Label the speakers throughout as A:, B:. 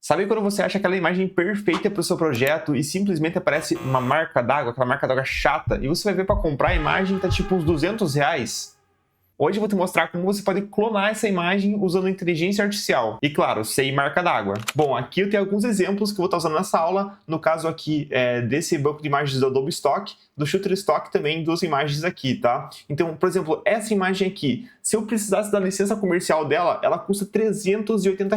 A: Sabe quando você acha aquela imagem perfeita para o seu projeto e simplesmente aparece uma marca d'água, aquela marca d'água chata, e você vai ver para comprar a imagem e tá tipo uns R$ 200? Hoje eu vou te mostrar como você pode clonar essa imagem usando inteligência artificial. E claro, sem marca d'água. Bom, aqui eu tenho alguns exemplos que eu vou estar usando nessa aula. No caso aqui desse banco de imagens do Adobe Stock, do Shutterstock também, duas imagens aqui, tá? Então, por exemplo, essa imagem aqui, se eu precisasse da licença comercial dela, ela custa R$ 380.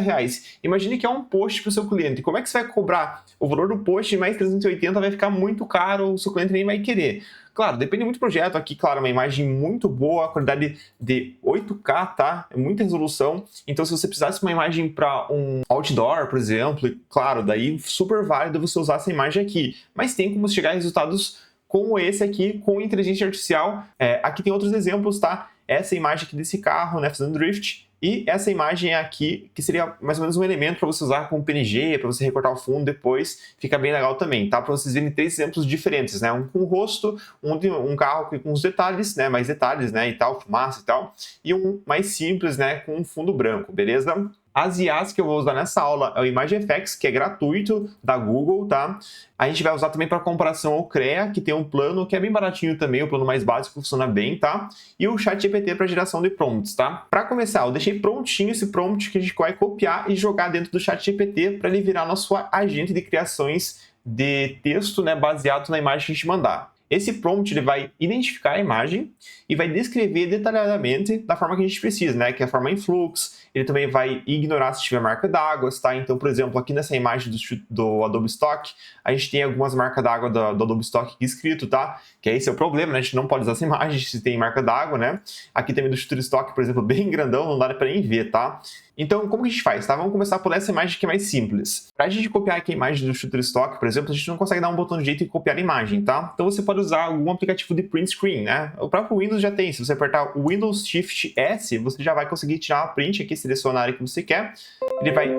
A: Imagine que é um post para o seu cliente. Como é que você vai cobrar o valor do post mais 380? Vai ficar muito caro, o seu cliente nem vai querer. Claro, depende muito do projeto. Aqui, claro, uma imagem muito boa, qualidade de 8K, tá? É muita resolução. Então, se você precisasse de uma imagem para um outdoor, por exemplo, claro, daí super válido você usar essa imagem aqui. Mas tem como chegar a resultados como esse aqui, com inteligência artificial. Aqui tem outros exemplos, tá? Essa imagem aqui desse carro, né, fazendo drift. E essa imagem aqui, que seria mais ou menos um elemento para você usar com PNG, para você recortar o fundo depois, fica bem legal também, tá? Para vocês verem três exemplos diferentes, né? Um com o rosto, um carro com os detalhes, né? Mais detalhes, né? E tal, fumaça e tal. E um mais simples, né? Com um fundo branco, beleza? As IAs que eu vou usar nessa aula é o ImageFX, que é gratuito, da Google, tá? A gente vai usar também para comparação ao CREA, que tem um plano que é bem baratinho também, o plano mais básico funciona bem, tá? E o ChatGPT para geração de prompts, tá? Para começar, eu deixei prontinho esse prompt que a gente vai copiar e jogar dentro do ChatGPT para ele virar nosso agente de criações de texto, né, baseado na imagem que a gente mandar. Esse prompt ele vai identificar a imagem e vai descrever detalhadamente da forma que a gente precisa, né? Que é a forma em fluxo. Ele também vai ignorar se tiver marca d'água, tá? Então, por exemplo, aqui nessa imagem do Adobe Stock, a gente tem algumas marcas d'água do Adobe Stock aqui escrito, tá? Que esse é o problema, né? A gente não pode usar essa imagem se tem marca d'água, né? Aqui também do Shutterstock, por exemplo, bem grandão, não dá para nem ver, tá? Então, como que a gente faz, tá? Vamos começar por essa imagem que é mais simples. Para a gente copiar aqui a imagem do Shutterstock, por exemplo, a gente não consegue dar um botão de jeito e copiar a imagem, tá? Então, você pode usar algum aplicativo de print screen, né? O próprio Windows já tem. Se você apertar o Windows Shift S, você já vai conseguir tirar a print aqui, selecionar a área que você quer. Ele vai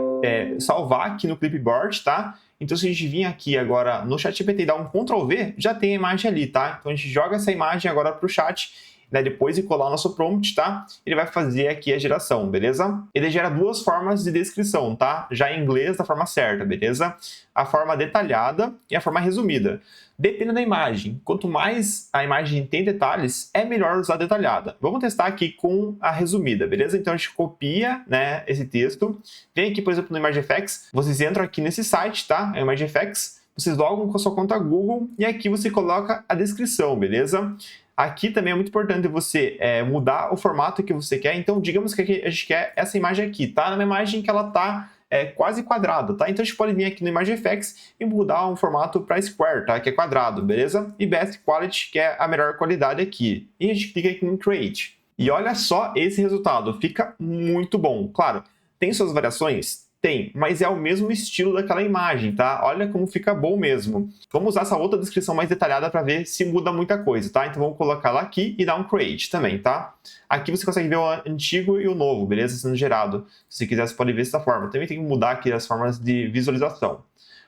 A: salvar aqui no clipboard, tá? Então, se a gente vir aqui agora no ChatGPT e dar um Ctrl V, já tem a imagem ali, tá? Então, a gente joga essa imagem agora para o chat, né, depois de colar o nosso prompt, tá? Ele vai fazer aqui a geração, beleza? Ele gera duas formas de descrição, tá? Já em inglês, da forma certa, beleza? A forma detalhada e a forma resumida. Depende da imagem. Quanto mais a imagem tem detalhes, é melhor usar a detalhada. Vamos testar aqui com a resumida, beleza? Então a gente copia, né, esse texto. Vem aqui, por exemplo, no ImageFX. Vocês entram aqui nesse site, tá? É o ImageFX. Vocês logam com a sua conta Google e aqui você coloca a descrição, beleza? Aqui também é muito importante você mudar o formato que você quer. Então, digamos que a gente quer essa imagem aqui, tá? Numa imagem que ela tá quase quadrada, tá? Então, a gente pode vir aqui no ImageFX e mudar um formato para Square, tá? Que é quadrado, beleza? E Best Quality, que é a melhor qualidade aqui. E a gente clica aqui em Create. E olha só esse resultado, fica muito bom. Claro, tem suas variações? Tem, mas é o mesmo estilo daquela imagem, tá? Olha como fica bom mesmo. Vamos usar essa outra descrição mais detalhada para ver se muda muita coisa, tá? Então vamos colocar ela aqui e dar um create também, tá? Aqui você consegue ver o antigo e o novo, beleza? Sendo gerado. Se você quiser, você pode ver dessa forma. Também tem que mudar aqui as formas de visualização.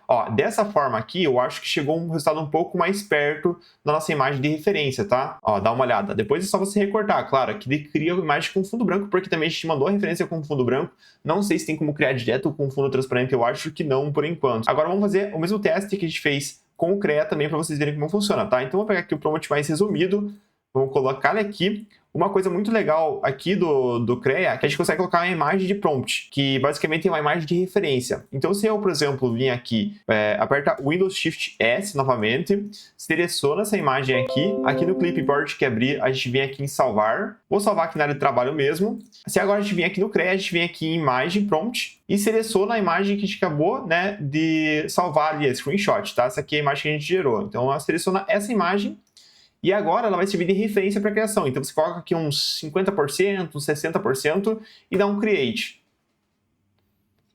A: Ó, dessa forma aqui, eu acho que chegou um resultado um pouco mais perto da nossa imagem de referência, tá? Ó, dá uma olhada. Depois é só você recortar, claro. Aqui ele cria a imagem com fundo branco, porque também a gente mandou a referência com fundo branco. Não sei se tem como criar direto com fundo transparente, eu acho que não, por enquanto. Agora vamos fazer o mesmo teste que a gente fez com o CREA também, para vocês verem como funciona, tá? Então vamos pegar aqui o prompt mais resumido. Vamos colocar ele aqui. Uma coisa muito legal aqui do CREA é que a gente consegue colocar uma imagem de prompt, que basicamente é uma imagem de referência. Então, se eu, por exemplo, vim aqui, aperta Windows Shift S novamente, seleciona essa imagem aqui no clipboard que abrir, a gente vem aqui em salvar. Vou salvar aqui na área de trabalho mesmo. Se agora a gente vem aqui no CREA, a gente vem aqui em imagem, prompt, e seleciona a imagem que a gente acabou, né, de salvar ali, a screenshot, tá? Essa aqui é a imagem que a gente gerou. Então, ela seleciona essa imagem. E agora ela vai servir de referência para a criação. Então você coloca aqui uns 50%, uns 60% e dá um create.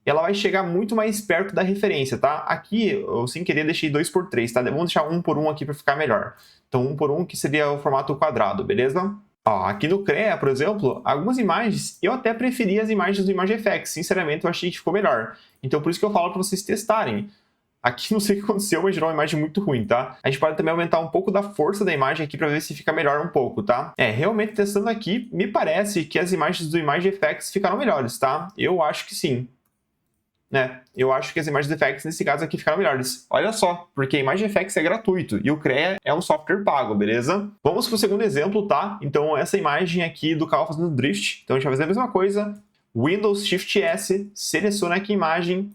A: E ela vai chegar muito mais perto da referência, tá? Aqui, eu sem querer deixei 2x3, tá? Vamos deixar 1x1 aqui para ficar melhor. Então 1x1 que seria o formato quadrado, beleza? Ó, aqui no CREA, por exemplo, algumas imagens, eu até preferi as imagens do ImageFX. Sinceramente, eu achei que ficou melhor. Então por isso que eu falo para vocês testarem. Aqui não sei o que aconteceu, mas gerou uma imagem muito ruim, tá? A gente pode também aumentar um pouco da força da imagem aqui para ver se fica melhor um pouco, tá? Realmente testando aqui, me parece que as imagens do ImageFX ficaram melhores, tá? Eu acho que sim. né, eu acho que as imagens effects nesse caso aqui ficaram melhores. Olha só, porque a imagem effects é gratuito e o Crea é um software pago, beleza? Vamos para o segundo exemplo, tá? Então essa imagem aqui do carro fazendo drift, então a gente vai fazer a mesma coisa, Windows Shift S, seleciona aqui a imagem,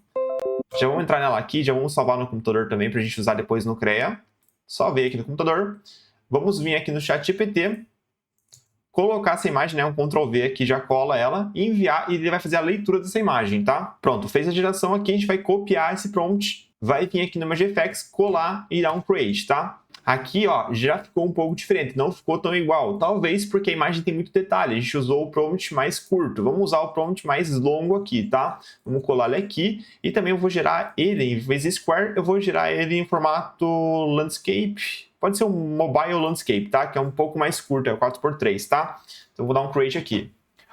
A: já vamos entrar nela aqui, já vamos salvar no computador também para a gente usar depois no Crea. Só ver aqui no computador. Vamos vir aqui no ChatGPT, colocar essa imagem, né, um Ctrl V aqui, já cola ela, e enviar, e ele vai fazer a leitura dessa imagem, tá? Pronto, fez a geração aqui, a gente vai copiar esse prompt, vai vir aqui no ImageFX, colar e dar um Create, tá? Aqui, ó, já ficou um pouco diferente, não ficou tão igual. Talvez porque a imagem tem muito detalhe, a gente usou o prompt mais curto. Vamos usar o prompt mais longo aqui, tá? Vamos colar ele aqui e também eu vou gerar ele, em vez de Square, eu vou gerar ele em formato Landscape. Pode ser um Mobile Landscape, tá? Que é um pouco mais curto, é 4x3, tá? Então eu vou dar um Create aqui.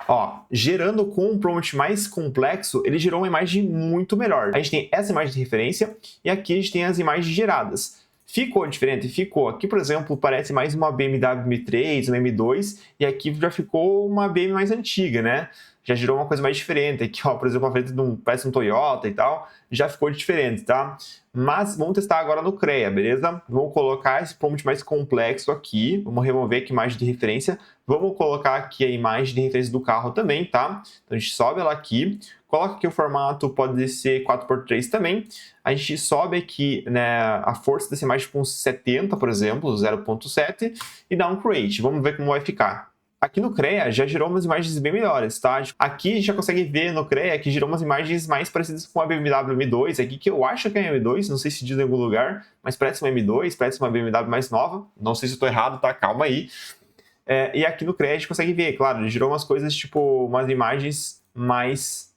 A: Ó, gerando com um prompt mais complexo, ele gerou uma imagem muito melhor. A gente tem essa imagem de referência e aqui a gente tem as imagens geradas. Ficou diferente? Ficou. Aqui, por exemplo, parece mais uma BMW M3, uma M2, e aqui já ficou uma BMW mais antiga, né? Já gerou uma coisa mais diferente. Aqui, ó, por exemplo, a frente parece um Toyota e tal, já ficou diferente, tá? Mas vamos testar agora no Crea, beleza? Vamos colocar esse prompt mais complexo aqui, vamos remover aqui a imagem de referência, vamos colocar aqui a imagem de referência do carro também, tá? Então a gente sobe ela aqui, coloca aqui o formato, pode ser 4x3 também, a gente sobe aqui, né, a força dessa imagem com 70, por exemplo, 0.7, e dá um Create, vamos ver como vai ficar. Aqui no Crea já gerou umas imagens bem melhores, tá? Aqui a gente já consegue ver no Crea que gerou umas imagens mais parecidas com a BMW M2, aqui que eu acho que é a M2, não sei se diz em algum lugar, mas parece uma M2, parece uma BMW mais nova, não sei se eu tô errado, tá? Calma aí. E aqui no Crea a gente consegue ver, claro, ele gerou umas coisas tipo, umas imagens mais...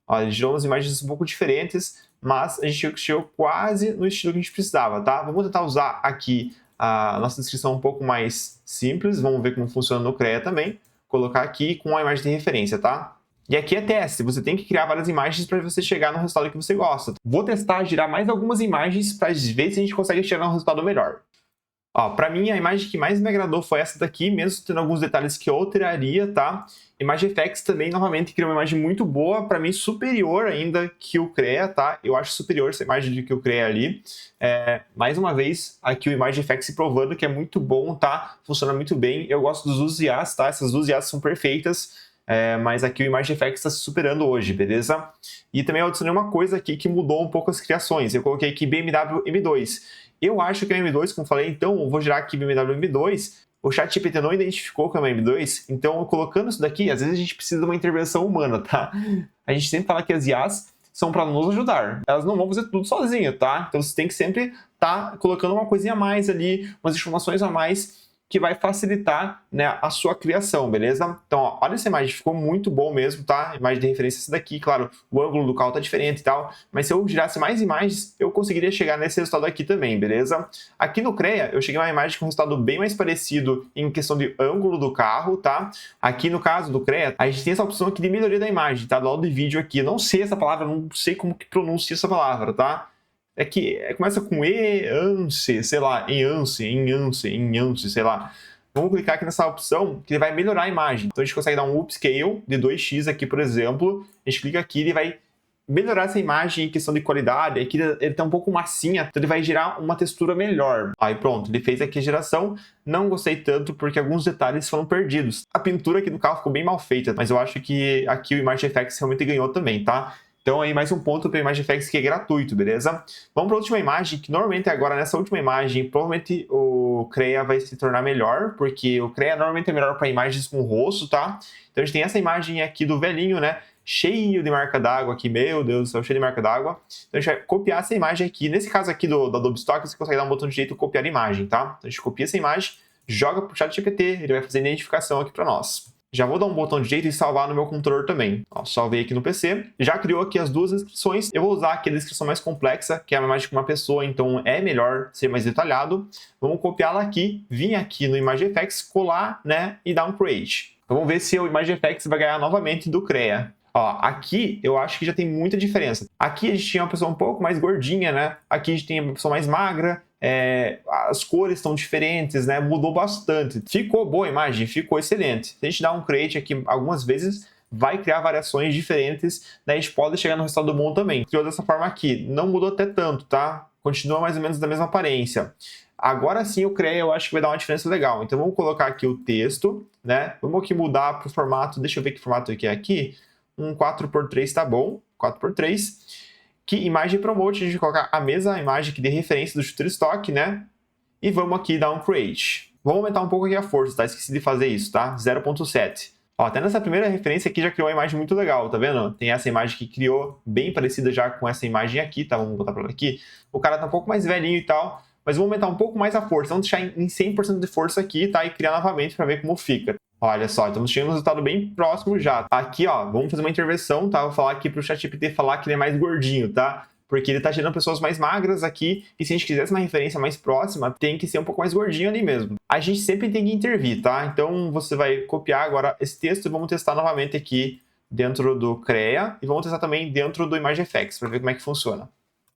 A: Ó, ele gerou umas imagens um pouco diferentes, mas a gente chegou quase no estilo que a gente precisava, tá? Vamos tentar usar aqui a nossa descrição um pouco mais simples, vamos ver como funciona no Crea também, colocar aqui com a imagem de referência, tá? E aqui é teste, você tem que criar várias imagens para você chegar no resultado que você gosta. Vou testar, girar mais algumas imagens para ver se a gente consegue chegar no resultado melhor. Ó, para mim, a imagem que mais me agradou foi essa daqui, mesmo tendo alguns detalhes que eu alteraria, tá? ImageFX também, novamente, criou uma imagem muito boa, para mim, superior ainda que o Crea, tá? Eu acho superior essa imagem do que o Crea ali. Mais uma vez, aqui o ImageFX se provando que é muito bom, tá? Funciona muito bem. Eu gosto dos usos IAs, tá? Essas duas IAs são perfeitas. Mas aqui o ImageFX está se superando hoje, beleza? E também eu adicionei uma coisa aqui que mudou um pouco as criações. Eu coloquei aqui BMW M2. Eu acho que é M2, como falei, então eu vou gerar aqui BMW M2. O ChatGPT não identificou que é uma M2, então colocando isso daqui, às vezes a gente precisa de uma intervenção humana, tá? A gente sempre fala que as IAs são para nos ajudar. Elas não vão fazer tudo sozinhas, tá? Então você tem que sempre estar colocando uma coisinha a mais ali, umas informações a mais, que vai facilitar, né, a sua criação, beleza? Então, ó, olha essa imagem, ficou muito bom mesmo, tá? Imagem de referência essa daqui, claro, o ângulo do carro tá diferente e tal, mas se eu girasse mais imagens, eu conseguiria chegar nesse resultado aqui também, beleza? Aqui no Crea, eu cheguei a uma imagem com um resultado bem mais parecido em questão de ângulo do carro, tá? Aqui no caso do Crea, a gente tem essa opção aqui de melhoria da imagem, tá? Do lado de vídeo aqui, eu não sei essa palavra, não sei como que pronuncia essa palavra, tá? É que começa com E-ance, sei lá, Enhance, sei lá. Vamos clicar aqui nessa opção que ele vai melhorar a imagem. Então a gente consegue dar um upscale de 2x aqui, por exemplo. A gente clica aqui e ele vai melhorar essa imagem em questão de qualidade. Aqui ele tá um pouco massinha, então ele vai gerar uma textura melhor. Aí pronto, ele fez aqui a geração. Não gostei tanto porque alguns detalhes foram perdidos. A pintura aqui do carro ficou bem mal feita, mas eu acho que aqui o ImageFX realmente ganhou também, tá? Então aí mais um ponto para o ImageFX que é gratuito, beleza? Vamos para a última imagem, que normalmente agora nessa última imagem, provavelmente o Crea vai se tornar melhor, porque o Crea normalmente é melhor para imagens com rosto, tá? Então a gente tem essa imagem aqui do velhinho, né? Cheio de marca d'água aqui, meu Deus do céu, cheio de marca d'água. Então a gente vai copiar essa imagem aqui. Nesse caso aqui do Adobe Stock, você consegue dar um botão direito e copiar a imagem, tá? Então a gente copia essa imagem, joga para o ChatGPT, ele vai fazer a identificação aqui para nós. Já vou dar um botão direito e salvar no meu computador também. Ó, salvei aqui no PC. Já criou aqui as duas descrições. Eu vou usar aqui a descrição mais complexa, que é a imagem com uma pessoa, então é melhor ser mais detalhado. Vamos copiá-la aqui, vir aqui no ImageFX, colar, né, e dar um Create. Então, vamos ver se o ImageFX vai ganhar novamente do Crea. Ó, aqui eu acho que já tem muita diferença. Aqui a gente tinha uma pessoa um pouco mais gordinha, né? Aqui a gente tem uma pessoa mais magra. As cores estão diferentes, né? Mudou bastante. Ficou boa a imagem, ficou excelente. Se a gente dá um create aqui algumas vezes, vai criar variações diferentes, né? A gente pode chegar no resultado bom também. Criou dessa forma aqui, não mudou até tanto, tá? Continua mais ou menos da mesma aparência. Agora sim o CREA eu acho que vai dar uma diferença legal. Então vamos colocar aqui o texto, né? Vamos aqui mudar para o formato, deixa eu ver que formato que é aqui. Um 4x3 tá bom, 4x3. Que imagem promote, a gente vai colocar a mesma imagem aqui de referência do Shutterstock, né? E vamos aqui dar um create. Vamos aumentar um pouco aqui a força, tá? Esqueci de fazer isso, tá? 0.7. Ó, até nessa primeira referência aqui já criou uma imagem muito legal, tá vendo? Tem essa imagem que criou bem parecida já com essa imagem aqui, tá? Vamos botar pra aqui. O cara tá um pouco mais velhinho e tal, mas vamos aumentar um pouco mais a força. Vamos deixar em 100% de força aqui, tá? E criar novamente para ver como fica. Olha só, estamos chegando a um resultado bem próximo já. Aqui, ó, vamos fazer uma intervenção, tá? Vou falar aqui pro ChatGPT falar que ele é mais gordinho, tá? Porque ele tá gerando pessoas mais magras aqui, e se a gente quisesse uma referência mais próxima, tem que ser um pouco mais gordinho ali mesmo. A gente sempre tem que intervir, tá? Então você vai copiar agora esse texto e vamos testar novamente aqui dentro do CREA, e vamos testar também dentro do ImageFX, para ver como é que funciona.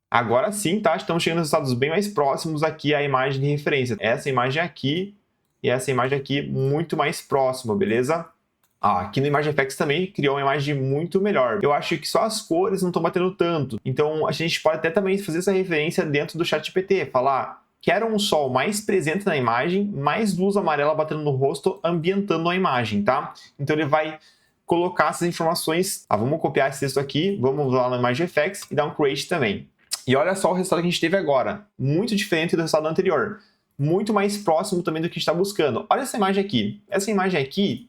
A: Agora sim, tá? Estamos chegando a resultados bem mais próximos aqui à imagem de referência. Essa imagem aqui e essa imagem aqui muito mais próxima, beleza? Aqui no ImageFX também criou uma imagem muito melhor. Eu acho que só as cores não estão batendo tanto. Então a gente pode até também fazer essa referência dentro do ChatGPT. Falar, quero um sol mais presente na imagem, mais luz amarela batendo no rosto, ambientando a imagem, tá? Então ele vai colocar essas informações. Vamos copiar esse texto aqui, vamos lá no ImageFX e dar um create também. E olha só o resultado que a gente teve agora. Muito diferente do resultado anterior. Muito mais próximo também do que a gente está buscando. Olha essa imagem aqui. Essa imagem aqui,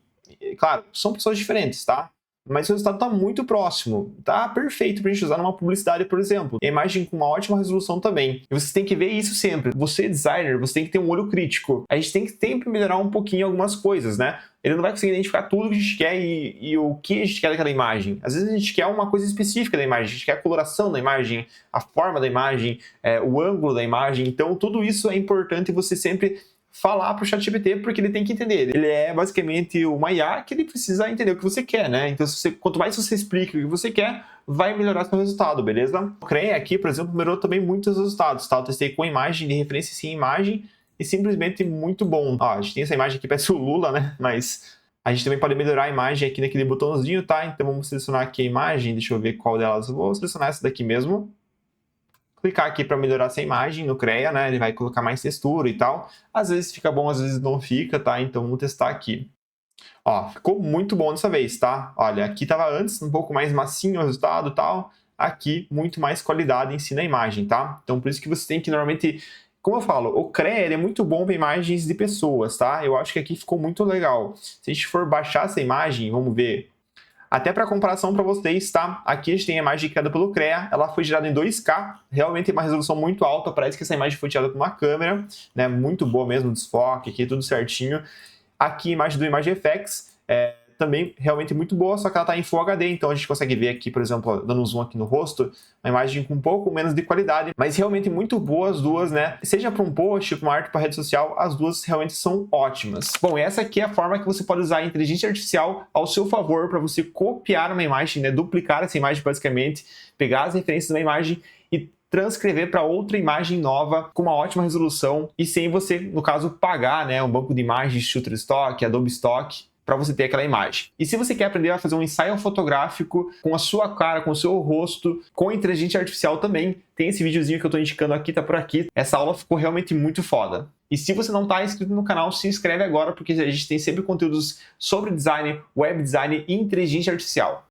A: claro, são pessoas diferentes, tá? Mas o resultado está muito próximo. Tá perfeito para a gente usar numa publicidade, por exemplo. A imagem com uma ótima resolução também. E você tem que ver isso sempre. Você, designer, você tem que ter um olho crítico. A gente tem que sempre melhorar um pouquinho algumas coisas, né? Ele não vai conseguir identificar tudo que a gente quer e o que a gente quer daquela imagem. Às vezes a gente quer uma coisa específica da imagem. A gente quer a coloração da imagem, a forma da imagem, o ângulo da imagem. Então, tudo isso é importante você sempre falar para o ChatGPT, porque ele tem que entender. Ele é basicamente uma IA que ele precisa entender o que você quer, né? Então, quanto mais você explica o que você quer, vai melhorar seu resultado, beleza? O CREA aqui, por exemplo, melhorou também muitos resultados, tá? Eu testei com imagem, de referência sem imagem, e simplesmente muito bom. A gente tem essa imagem aqui, parece o Lula, né? Mas a gente também pode melhorar a imagem aqui naquele botãozinho, tá? Então vamos selecionar aqui a imagem, deixa eu ver qual delas. Eu vou selecionar essa daqui mesmo. Clicar aqui para melhorar essa imagem no CREA, né? Ele vai colocar mais textura e tal. Às vezes fica bom, às vezes não fica, tá? Então vamos testar aqui. Ó, ficou muito bom dessa vez, tá? Olha, aqui tava antes um pouco mais massinho o resultado e tal. Aqui, muito mais qualidade em si na imagem, tá? Então por isso que você tem que normalmente... Como eu falo, o CREA ele é muito bom para imagens de pessoas, tá? Eu acho que aqui ficou muito legal. Se a gente for baixar essa imagem, vamos ver. Até para comparação para vocês, tá? Aqui a gente tem a imagem criada pelo CREA, ela foi gerada em 2K, realmente tem uma resolução muito alta, parece que essa imagem foi tirada com uma câmera, né? Muito boa mesmo, desfoque aqui, tudo certinho. Aqui a imagem do ImageFX, também realmente muito boa, só que ela está em Full HD, então a gente consegue ver aqui, por exemplo, dando um zoom aqui no rosto, uma imagem com um pouco menos de qualidade, mas realmente muito boas as duas, né? Seja para um post, para uma arte, para rede social, as duas realmente são ótimas. Bom, essa aqui é a forma que você pode usar a inteligência artificial ao seu favor para você copiar uma imagem, né? Duplicar essa imagem basicamente, pegar as referências da imagem e transcrever para outra imagem nova com uma ótima resolução e sem você, no caso, pagar, né, um banco de imagens Shutterstock, Adobe Stock, para você ter aquela imagem. E se você quer aprender a fazer um ensaio fotográfico com a sua cara, com o seu rosto, com inteligência artificial também, tem esse videozinho que eu estou indicando aqui, tá por aqui. Essa aula ficou realmente muito foda. E se você não está inscrito no canal, se inscreve agora, porque a gente tem sempre conteúdos sobre design, web design e inteligência artificial.